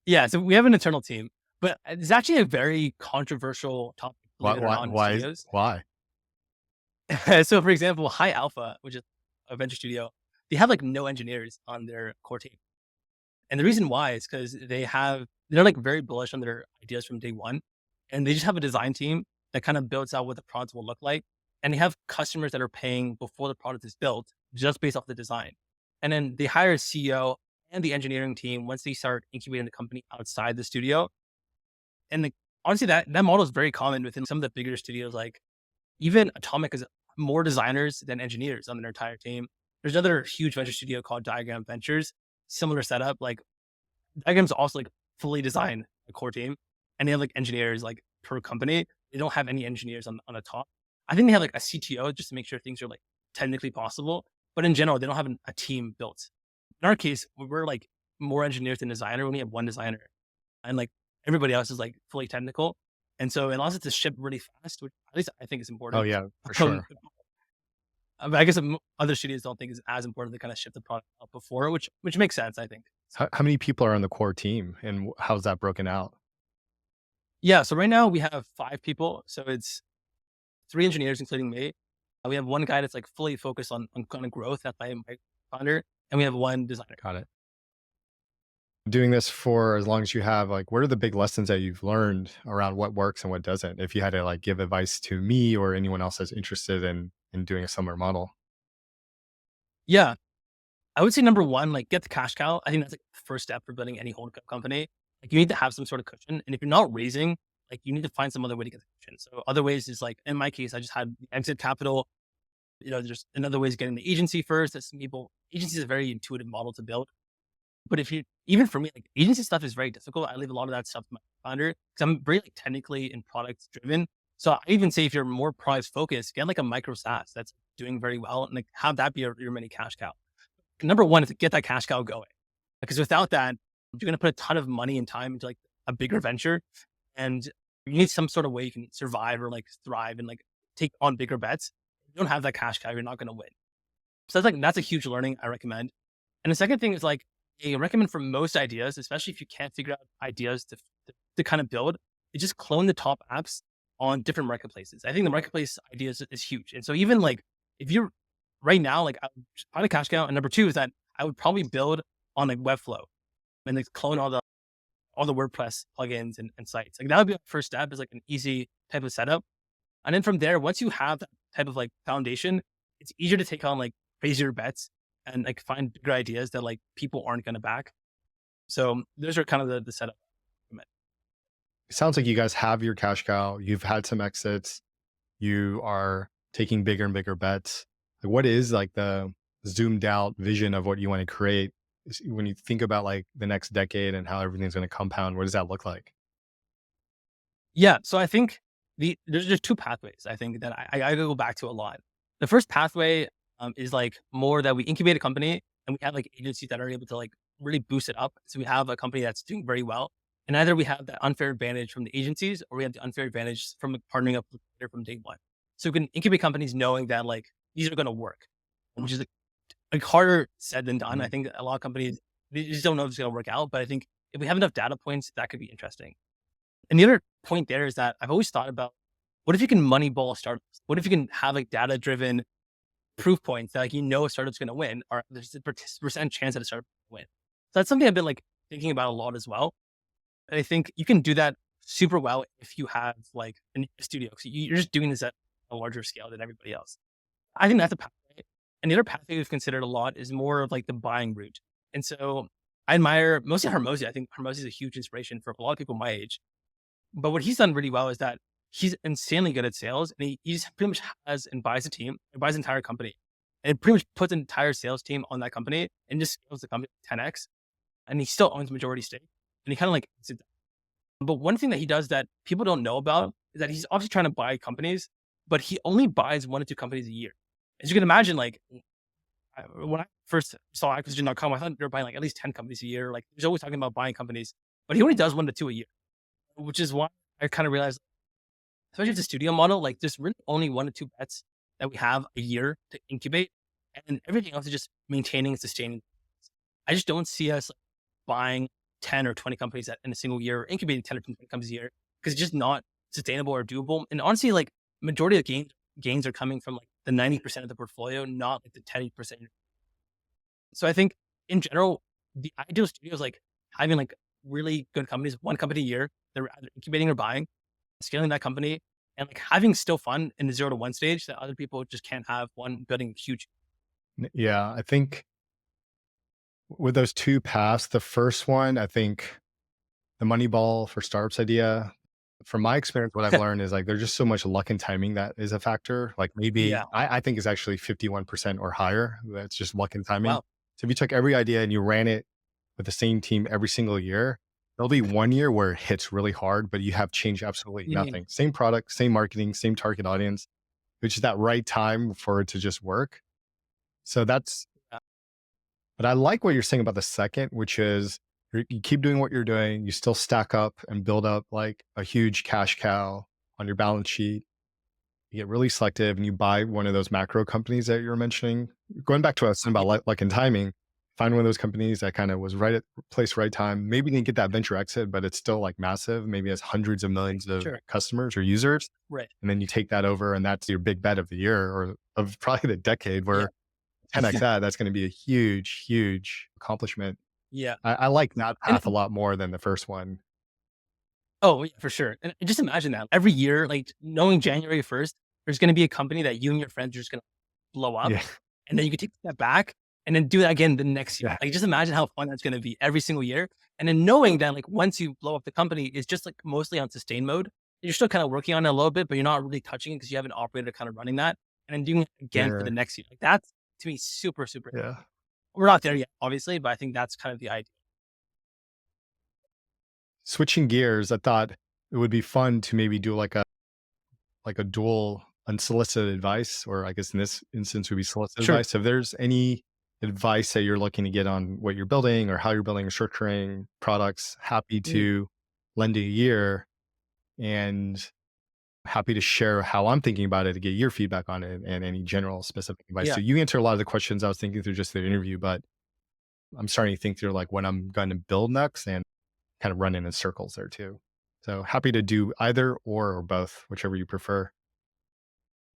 Yeah, so we have an internal team, but it's actually a very controversial topic, Why believe it or why not, in why is studios. why? So, for example, High Alpha, which is a venture studio, they have like no engineers on their core team, and the reason why is because they're like very bullish on their ideas from day one, and they just have a design team that kind of builds out what the product will look like, and they have customers that are paying before the product is built just based off the design, and then they hire a CEO and the engineering team once they start incubating the company outside the studio, and honestly, that model is very common within some of the bigger studios like even Atomic is more designers than engineers on their entire team. There's another huge venture studio called Diagram Ventures, similar setup. Like Diagram's also like fully designed a core team, and they have like engineers like per company. They don't have any engineers on the top. I think they have like a CTO just to make sure things are like technically possible, but in general, they don't have a team built. In our case, we're like more engineers than designer. We only have one designer, and like everybody else is like fully technical. And so it allows it to ship really fast, which at least I think is Oh important. yeah, for Um, sure. but I guess other studios don't think it's as important to kind of ship the product out before, which makes sense, I think. So How many people are on the core team, and how's that broken out? yeah, so right now we have 5 people. So it's 3 engineers, including me. We have one guy that's like fully focused on kind of growth. That's my founder, and we have one designer. Got it. Doing this for as long as you have, like, what are the big lessons that you've learned around what works and what doesn't? If you had to like give advice to me or anyone else that's interested in doing a similar model. Yeah, I would say number one, like get the cash cow. I think that's like the first step for building any HoldCo company. Like you need to have some sort of cushion. And if you're not raising, like you need to find some other way to get the cushion. So other ways is like in my case, I just had exit capital. There's another way is getting the agency first. That some people agency is a very intuitive model to build. But if you even for me, like agency stuff is very difficult. I leave a lot of that stuff to my founder because I'm very like technically and product driven. So I even say if you're more product focused, get like a micro SaaS that's doing very well and like have that be your mini cash cow. Number one is to get that cash cow going. Because without that, you're going to put a ton of money and time into like a bigger venture. And you need some sort of way you can survive or like thrive and like take on bigger bets. If you don't have that cash cow, you're not going to win. So that's a huge learning I recommend. And the second thing is like, I recommend for most ideas, especially if you can't figure out ideas to kind of build, is just clone the top apps on different marketplaces. I think the marketplace ideas is huge. And so even like if you're right now, like I would find a cash cow. And number two is that I would probably build on like Webflow and like clone all the WordPress plugins and sites. Like that would be the first step is like an easy type of setup. And then from there, once you have that type of like foundation, it's easier to take on like crazier bets and like find bigger ideas that like people aren't going to back. So those are kind of the setup. It sounds like you guys have your cash cow. You've had some exits. You are taking bigger and bigger bets. Like, what is like the zoomed out vision of what you want to create? When you think about like the next decade and how everything's going to compound, what does that look like? Yeah. So I think there's just two pathways I think that I go back to a lot. The first pathway is like more that we incubate a company and we have like agencies that are able to like really boost it up. So we have a company that's doing very well. And either we have that unfair advantage from the agencies or we have the unfair advantage from partnering up with them from day one. So we can incubate companies knowing that like these are going to work, which is like harder said than done. I Mhm. think a lot of companies, they just don't know if it's going to work out. But I think if we have enough data points, that could be interesting. And the other point there is that I've always thought about what if you can moneyball startups? What if you can have like data driven proof points that like a startup's going to win, or there's a percent chance that a startup will win. So that's something I've been like thinking about a lot as well. And I think you can do that super well if you have like a studio. So you're just doing this at a larger scale than everybody else. I think that's a pathway. And the other pathway we've considered a lot is more of like the buying route. And so I admire mostly Hermosi. I think Hermosi is a huge inspiration for a lot of people my age. But what he's done really well is that he's insanely good at sales and he's pretty much has and buys a team and buys an entire company and pretty much puts an entire sales team on that company and just scales the company 10x. and he still owns majority stake. And he kind of like, but one thing that he does that people don't know about is that he's obviously trying to buy companies, but he only buys 1 to 2 companies a year. As you can imagine, like when I first saw acquisition.com, I thought they were buying like at least 10 companies a year. Like he's always talking about buying companies, but he only does 1 to 2 a year, which is why I kind of realized, especially if it's a studio model, like there's really only 1 to 2 bets that we have a year to incubate, and everything else is just maintaining and sustaining. I just don't see us buying 10 or 20 companies in a single year, or incubating 10 or 20 companies a year, because it's just not sustainable or doable. And honestly, like majority of the gains are coming from like the 90% of the portfolio, not like the 10%. So I think in general, the ideal studio is like having like really good companies, 1 company a year, they're either incubating or buying, scaling that company, and like having still fun in the 0 to 1 stage that other people just can't have, one building huge. Yeah, I think with those two paths, the first one, I think the Moneyball for startups idea, from my experience, what I've learned is like there's just so much luck and timing that is a factor. Like maybe Yeah. I think it's actually 51% or higher. That's just luck and timing. Wow. So if you took every idea and you ran it with the same team every single year, there'll be one year where it hits really hard, but you have changed absolutely Mhm. nothing. Same product, same marketing, same target audience, which is that right time for it to just work. So that's, Yeah. but I like what you're saying about the second, which is you keep doing what you're doing, you still stack up and build up like a huge cash cow on your balance sheet. You get really selective and you buy one of those macro companies that you're mentioning. Going back to what I was saying about Yeah. luck and timing, find one of those companies that kind of was right at place, right time. Maybe you didn't get that venture exit, but it's still like massive. Maybe it has hundreds of millions of Sure. customers or users. Right. And then you take that over and that's your big bet of the year or of probably the decade Yeah. where 10x that's going to be a huge, huge accomplishment. Yeah. I like that And path a lot more than the first one. oh, yeah, for sure. And just imagine that every year, like knowing January 1st, there's going to be a company that you and your friends are just going to blow up. Yeah. And then you can take that back and then do that again the next year. Yeah. Like just imagine how fun that's going to be every single year. And then knowing that like once you blow up the company, it's just like mostly on sustain mode. You're still kind of working on it a little bit, but you're not really touching it because you have an operator kind of running that and then doing it again for the Yeah. next year. Like that's to me super, super. Yeah. We're not there yet, obviously, but I think that's kind of the idea. Switching gears, I thought it would be fun to maybe do like a dual unsolicited advice, or I guess in this instance would be solicited Sure. advice. So if there's any advice that you're looking to get on what you're building or how you're building or structuring products, happy Mhm. to lend a ear and happy to share how I'm thinking about it to get your feedback on it and any general specific advice. Yeah. So you answer a lot of the questions I was thinking through just the interview, but I'm starting to think through like what I'm going to build next and kind of running in circles there too. So happy to do either or both, whichever you prefer.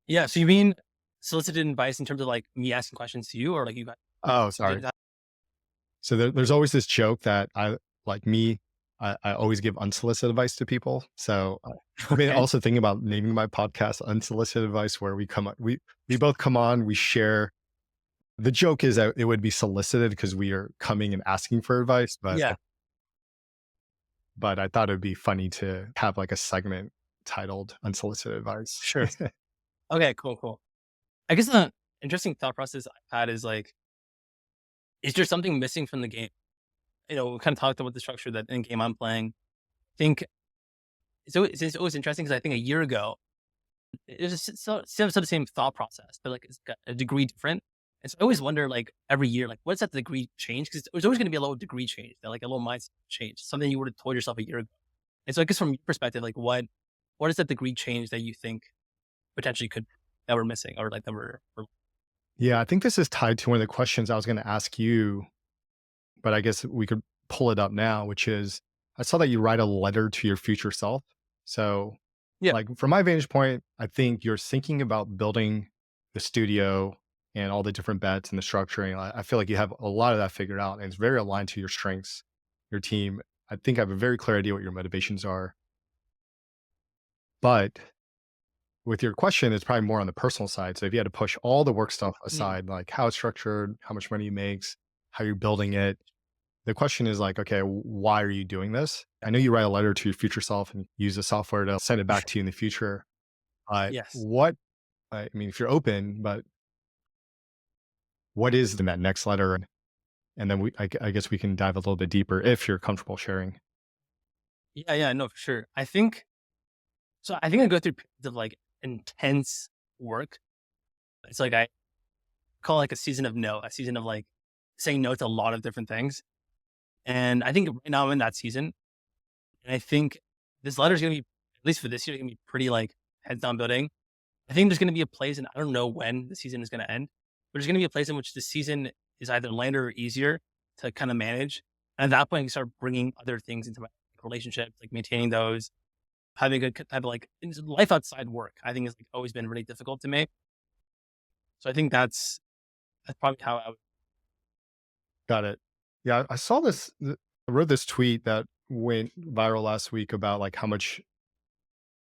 Yeah. So you mean solicited advice in terms of like me asking questions to you, or like you got Oh, something sorry. that? So there's always this joke that I like me. I always give unsolicited advice to people. So I've been Okay. also thinking about naming my podcast "Unsolicited Advice," where we both come on, we share. The joke is that it would be solicited because we are coming and asking for advice, Yeah. but I thought it'd be funny to have like a segment titled "Unsolicited Advice." Sure. Okay. Cool. Cool. I guess the interesting thought process I've had is like, is there something missing from the game? We kind of talked about the structure that in game I'm playing. I think it's always interesting because I think a year ago it was still the same thought process, but like it's got a degree different. And so I always wonder, like every year, like what's that degree change? Because there's always going to be a little degree change, like a little mindset change, something you would have told yourself a year ago. And so I guess from your perspective, like what is that degree change that you think potentially could that we're missing, or like that we're Yeah, I think this is tied to one of the questions I was going to ask you, but I guess we could pull it up now, which is I saw that you write a letter to your future self. So, yeah, like from my vantage point, I think you're thinking about building the studio and all the different bets and the structuring. I feel like you have a lot of that figured out and it's very aligned to your strengths, your team. I think I have a very clear idea what your motivations are. But with your question, it's probably more on the personal side. So if you had to push all the work stuff mhm, aside, like how it's structured, how much money it makes, how you're building it, the question is like, okay, why are you doing this? I know you write a letter to your future self and use the software to send it back to you in the future. yes, What, I mean, if you're open, but what is in that next letter? And then I guess we can dive a little bit deeper if you're comfortable sharing. Yeah, yeah, no, for sure. I think I go through periods of like intense work. It's like I call it like a season of no, a season of like saying no to a lot of different things. And I think right now I'm in that season. And I think this letter is gonna be, at least for this year, gonna be pretty like heads down building. I think there's gonna be a place, and I don't know when the season is gonna end, but there's gonna be a place in which the season is either lighter or easier to kind of manage. And at that point, I can start bringing other things into my relationships, like maintaining those, having a good type of like life outside work. I think has like always been really difficult to me. So I think that's probably how I would. Got it. Yeah, I saw this. I wrote this tweet that went viral last week about like how much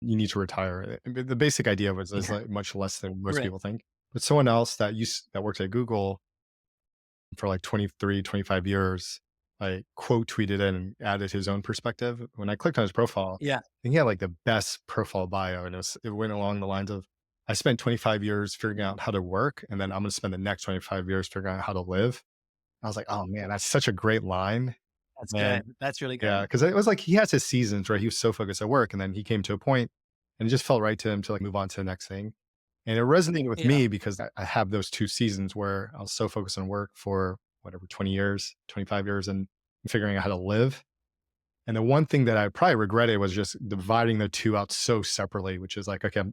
you need to retire. The basic idea was is Yeah, like much less than most right. people think. But someone else that worked at Google for like 23, 25 years, like quote tweeted in and added his own perspective. When I clicked on his profile, Yeah, I think he had like the best profile bio, and it went along the lines of, "I spent 25 years figuring out how to work, and then I'm going to spend the next 25 years figuring out how to live." I was like, "Oh man, that's such a great line." that's And good. That's really yeah, good. because it was like he has his seasons where he was so focused at work, and then he came to a point, and it just felt right to him to like move on to the next thing. And it resonated with Yeah, me because I have those 2 seasons where I was so focused on work for whatever, 20 years, 25 years, and figuring out how to live. And the one thing that I probably regretted was just dividing the 2 out so separately, which is like, okay,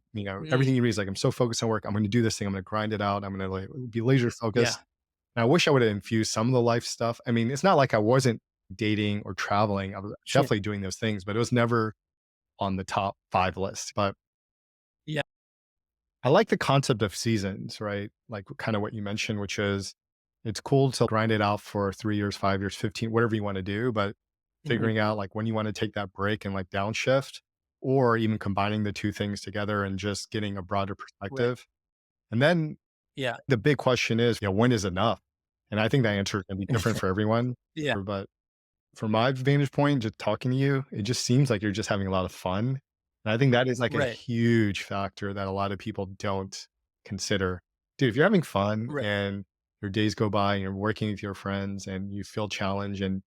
mm, everything you read is like, I'm so focused on work. I'm going to do this thing. I'm going to grind it out. I'm going to like be laser yeah, focused. And I wish I would have infused some of the life stuff. I mean, it's not like I wasn't dating or traveling. I was sure. definitely doing those things, but it was never on the top 5 list. But Yeah, I like the concept of seasons, right? Like kind of what you mentioned, which is it's cool to grind it out for 3 years, 5 years, 15, whatever you want to do, but mhm, figuring out like when you want to take that break and like downshift, or even combining the 2 things together and just getting a broader right. perspective. And then Yeah, the big question is, when is enough? And I think the answer can be different for everyone. yeah, But from my vantage point, just talking to you, it just seems like you're just having a lot of fun. And I think that is like a right, huge factor that a lot of people don't consider. Dude, if you're having fun right. and your days go by and you're working with your friends and you feel challenged and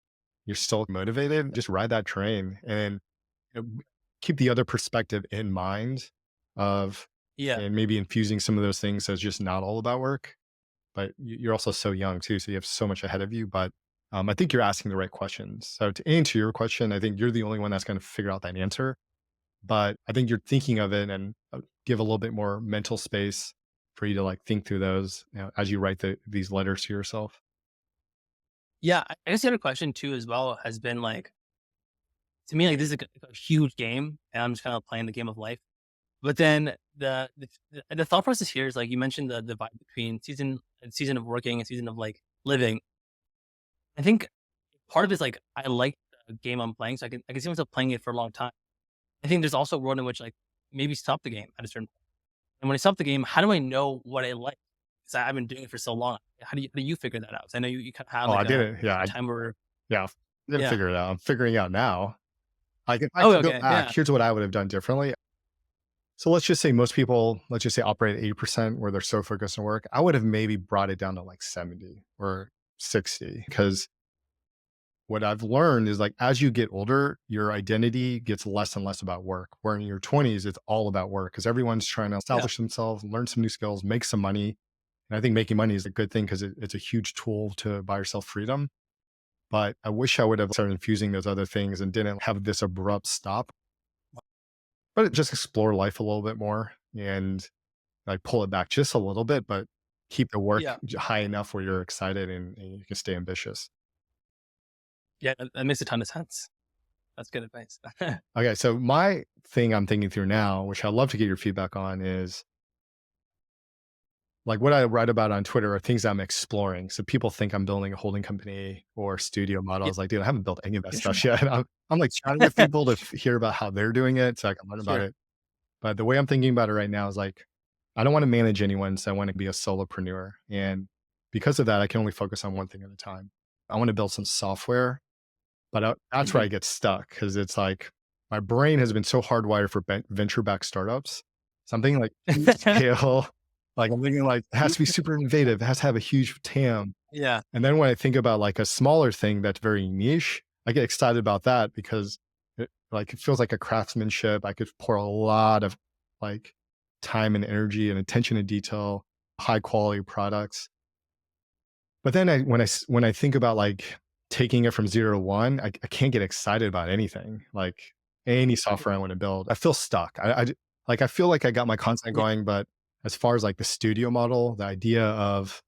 you're still motivated, just ride that train and you know, keep the other perspective in mind of Yeah, and maybe infusing some of those things as just not all about work, but you're also so young too, so you have so much ahead of you. But I think you're asking the right questions. So to answer your question, I think you're the only one that's going to figure out that answer. But I think you're thinking of it and give a little bit more mental space for you to like think through those as you write these letters to yourself. yeah. I guess the other question too, as well, has been like to me, like this is a huge game, and I'm just kind of playing the game of life. But then the thought process here is like you mentioned the divide between season of working and season of like living. I think part of it is like I like the game I'm playing, so I can see myself playing it for a long time. I think there's also a world in which like maybe stop the game at a certain point. And when I stop the game, how do I know what I like? Because I've been doing it for so long. How do you figure that out? 'Cause I know you kind of had Oh, like I didn't. Yeah, a time where yeah, I didn't yeah. figure it out. I'm figuring it out now. Like if I Oh, could go okay, back, yeah, here's what I would have done differently. So let's just say most people, let's just say operate at 80% where they're so focused on work. I would have maybe brought it down to like 70 or 60 because what I've learned is like as you get older, your identity gets less and less about work. Where in your 20s, it's all about work because everyone's trying to yeah, establish themselves, learn some new skills, make some money. And I think making money is a good thing because it's a huge tool to buy yourself freedom. But I wish I would have started infusing those other things and didn't have this abrupt stop, but just explore life a little bit more and like pull it back just a little bit, but keep the work yeah, high enough where you're excited and you can stay ambitious. yeah. That makes a ton of sense. That's good advice. Okay, so my thing I'm thinking through now, which I'd love to get your feedback on, is like what I write about on Twitter are things I'm exploring. So people think I'm building a holding company or studio model. I Yeah, was like, dude, I haven't built any of that yeah, sure. stuff yet. I'm like chatting with people to hear about how they're doing it so I can learn about Sure. it. But the way I'm thinking about it right now is like, I don't want to manage anyone. So I want to be a solopreneur. And because of that, I can only focus on one thing at a time. I want to build some software. But that's where Mhm. I get stuck because it's like my brain has been so hardwired for venture backed startups. Something like huge scale. Like I'm thinking like it has to be super innovative. It has to have a huge TAM. Yeah. And then when I think about like a smaller thing that's very niche, I get excited about that because it feels like a craftsmanship. I could pour a lot of like time and energy and attention to detail, high quality products. But then when I think about like taking it from 0 to 1, I can't get excited about anything. Like any software I want to build, I feel stuck. Like I feel like I got my content Yeah. going, but as far as like the studio model, the idea of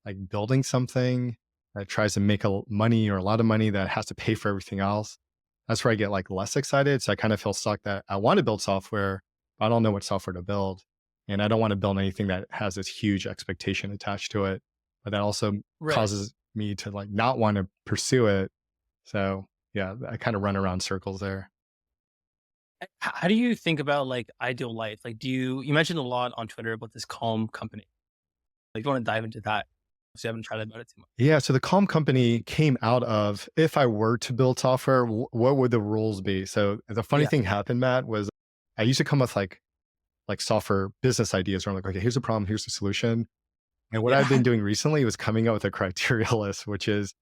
like building something that tries to make money or a lot of money that has to pay for everything else, that's where I get like less excited. So I kind of feel stuck that I want to build software, but I don't know what software to build. And I don't want to build anything that has this huge expectation attached to it. But that also Right. causes me to like not want to pursue it. So yeah, I kind of run around circles there. How do you think about like ideal life? Like, you mentioned a lot on Twitter about this calm company. Like, you want to dive into that? So you haven't tried about it too much. Yeah. So the Calm company came out of if I were to build software, what would the rules be? So the funny Yeah. thing happened, Matt, was I used to come with like software business ideas where I'm like, okay, here's the problem, here's the solution. And what I've Yeah. been doing recently was coming up with a criteria list, which is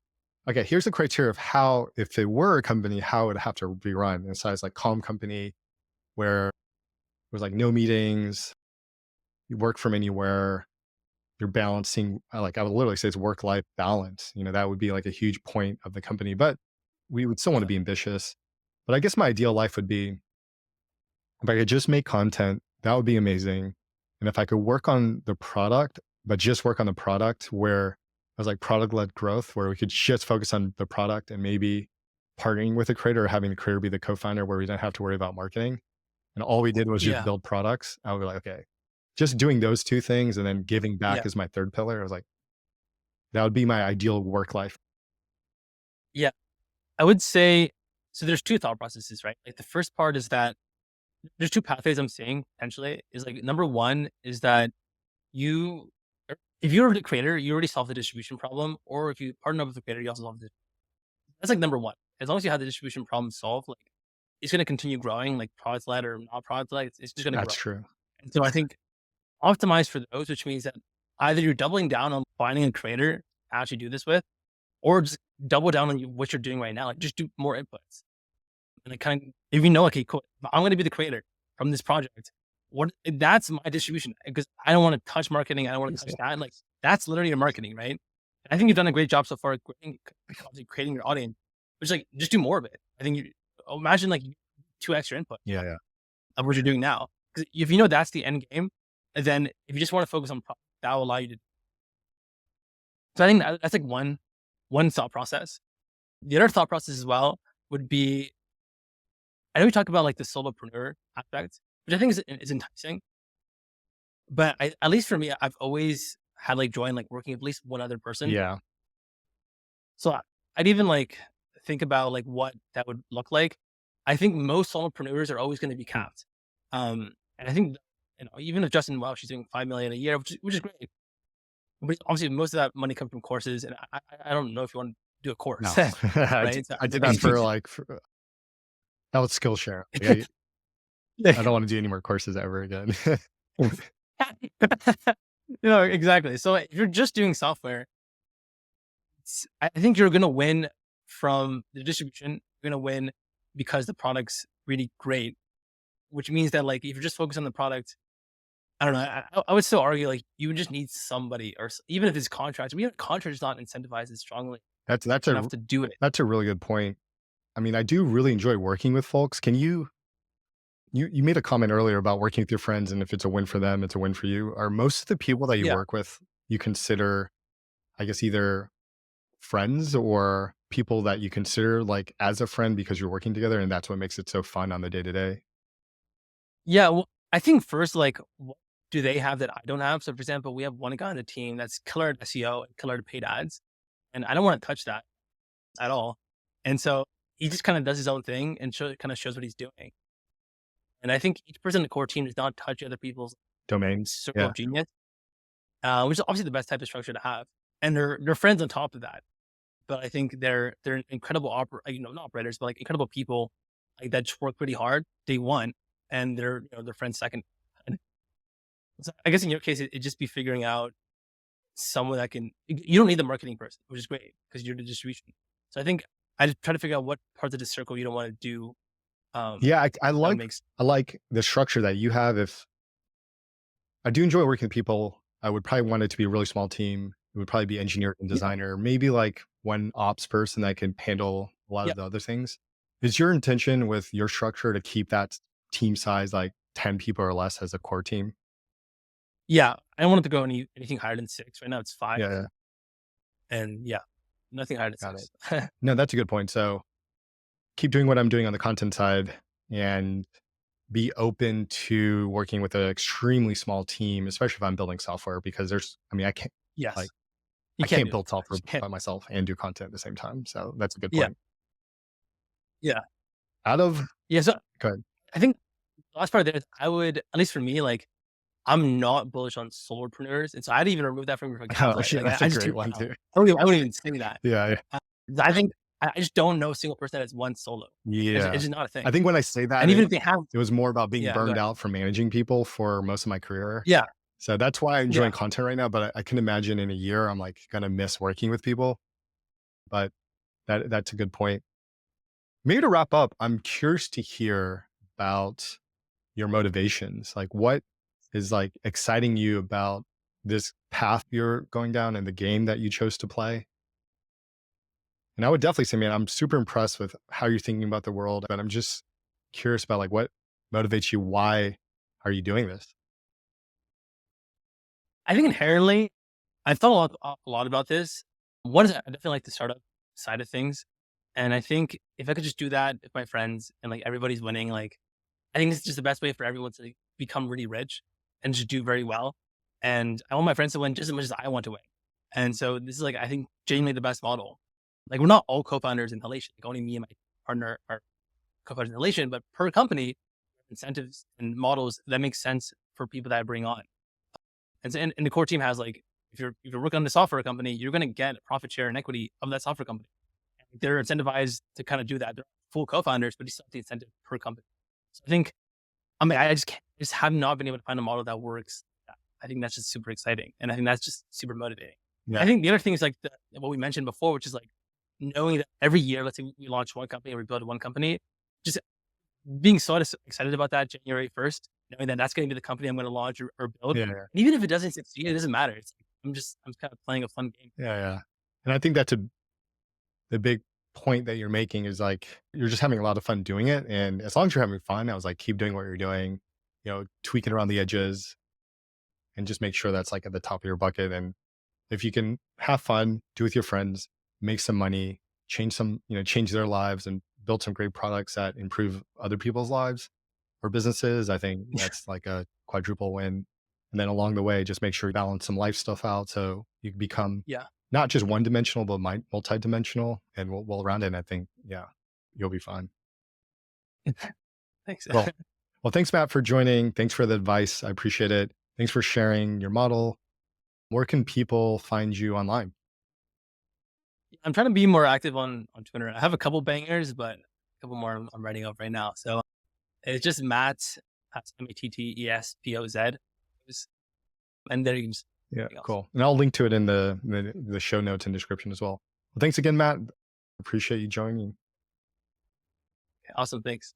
okay, here's the criteria of how, if it were a company, how it would have to be run. And so it's like Calm company, where it was like no meetings, you work from anywhere, you're balancing, like I would literally say it's work life balance. That would be like a huge point of the company, but we would still want to Yeah. be ambitious. But I guess my ideal life would be if I could just make content, that would be amazing. And if I could work on the product, but just work on the product where it was like product led growth, where we could just focus on the product and maybe partnering with the creator or having the creator be the co founder where we didn't have to worry about marketing. And all we did was just Yeah. build products. I would be like, okay, just doing those two things and then giving back Yeah. as my third pillar. I was like, that would be my ideal work life. Yeah. I would say, so there's two thought processes, right? Like, the first part is that there's two pathways I'm seeing potentially. Is like, number one is that you, if you're the creator, you already solved the distribution problem, or if you partner up with the creator, you also solve the. That's like number one. As long as you have the distribution problem solved, like, it's going to continue growing, like product led or not product led. It's just going to That's grow. true. And so I think optimize for those, which means that either you're doubling down on finding a creator to actually do this with, or just double down on what you're doing right now. Like, just do more inputs. And it kind of, if you know, okay, cool, I'm going to be the creator from this project. That's my distribution, because I don't want to touch marketing. I don't want to touch that. Like, that's literally your marketing, right? And I think you've done a great job so far creating your audience, which, like, just do more of it. I think imagine like two extra input Yeah. Yeah. of what you're doing now. Because if you know that's the end game, then if you just want to focus on product, that will allow you to. So I think that's like one thought process. The other thought process as well would be, I know we talk about like the solopreneur aspect, which I think is enticing. But at least for me, I've always had like joy in like working with at least one other person. Yeah. So I'd even like think about like what that would look like. I think most solopreneurs are always going to be Hmm. capped. And I think, even if Justin, wow, she's doing 5 million a year, which is great. But obviously, most of that money comes from courses, and I don't know if you want to do a course, No, right? So I did I that for think, like, that was Skillshare. Like, I don't want to do any more courses ever again. exactly. So if you're just doing software, I think you're gonna win from the distribution. You're gonna win because the product's really great, which means that, like, if you're just focused on the product, I don't know. I would still argue like you would just need somebody, or even if it's contracts. We have contractors not incentivized as strongly That's enough a to do it. that's a really good point. I mean, I do really enjoy working with folks. Can you made a comment earlier about working with your friends, and if it's a win for them, it's a win for you. Are most of the people that you Yeah. work with, you consider, I guess, either friends or people that you consider like as a friend because you're working together and that's what makes it so fun on the day to day? Yeah. Well, I think first, like, what do they have that I don't have? So, for example, we have one guy on the team that's killer at SEO and killer at paid ads, and I don't want to touch that at all. And so he just kind of does his own thing and kind of shows what he's doing. And I think each person in the core team does not touch other people's Domains. circle Yeah. of genius, which is obviously the best type of structure to have. And they're friends on top of that. But I think they're incredible not operators, but like incredible people, like, that just work pretty hard day one, and they're friends second. So I guess in your case, it'd just be figuring out someone that can you don't need the marketing person, which is great because you're the distribution. So I think I just try to figure out what parts of the circle you don't wanna do, Yeah, that would make s I like the structure that you have. If I do enjoy working with people, I would probably want it to be a really small team. It would probably be engineer and yeah, designer, maybe like one ops person that can handle a lot yeah, of the other things. Is your intention with your structure to keep that team size like 10 people or less as a core team? yeah. I don't want it to go anything higher than 6. Right now it's 5, Yeah, yeah, and yeah, nothing higher than got it. 6. No, that's a good point. So keep doing what I'm doing on the content side and be open to working with an extremely small team, especially if I'm building software, because I mean, like, Yes. You I can't can't do that. build software You can't. by myself and do content at the same time. So that's a good Yeah, point. yeah. Out of, Yeah, so go ahead. I think the last part there is I would at least for me, like, I'm not bullish on solopreneurs, and so I'd even remove that from your Oh, vocabulary. yeah, Like, that's I a just great take one that out. too. I wouldn't even say that. Yeah, yeah. 'Cause I think I just don't know a single person that's one solo. It's Yeah. just not a I thing. think when I say And that, even if they have it was more about being yeah, go burned ahead. out from managing people for most of my career. Yeah, So that's why I'm yeah. enjoying content right now. But I can imagine in a year, I'm like going to miss working with people. But that's a good point. Maybe to wrap up, I'm curious to hear about your motivations. Like, what is like exciting you about this path you're going down and the game that you chose to play? And I would definitely say, man, I'm super impressed with how you're thinking about the world, but I'm just curious about like what motivates you. Why are you doing this? I think inherently, I've thought a lot about this. One is I definitely like the startup side of things, and I think if I could just do that with my friends and, like, everybody's winning, like, I think this is just the best way for everyone to, like, become really rich and just do very well, and I want my friends to win just as much as I want to win, and so this is, like, I think genuinely the best model. Like, we're not all co-founders in Halation, like, only me and my partner are co-founders in Halation, but per company, incentives and models that make sense for people that I bring on. And so and the core team has, like, if you're working on the software company, you're gonna get a profit share and equity of that software company. They're incentivized to kinda do that. They're full co-founders, but you still have the incentive per company. So I think I mean, I just can't just have not been able to find a model that works. I think that's just super exciting, and I think that's just super motivating. Yeah. I think the other thing is, like, what we mentioned before, which is, like, knowing that every year, let's say we launch one company or we build one company, just being so excited about that January 1st, knowing that that's gonna be the company I'm gonna launch or build. Yeah. Yeah. And even if it doesn't succeed, it doesn't matter. It's like, I'm kind of playing a fun game. Yeah. Yeah. And I think that's the big point that you're making is like you're just having a lot of fun doing it. And as long as you're having fun, I was like, keep doing what you're doing, tweaking around the edges and just make sure that's like at the top of your bucket. And if you can have fun, do with your friends, make some money, change their lives and build some great products that improve other people's lives or businesses, I think that's like a quadruple win. And then along the way, just make sure you balance some life stuff out so you can become Yeah. not just one dimensional, but multi-dimensional and well rounded. And I think, yeah, you'll be fine. Thanks. Well, well, thanks, Matt, for joining. Thanks for the advice. I appreciate it. Thanks for sharing your model. Where can people find you online? I'm trying to be more active on Twitter. I have a couple bangers, but a couple more I'm writing up right now. So it's just Matt, that's Mattespoz. And there you can just Yeah, anything else. cool. And I'll link to it in the show notes and description as well. Well, thanks again, Matt. Appreciate you joining. Okay, awesome. Thanks.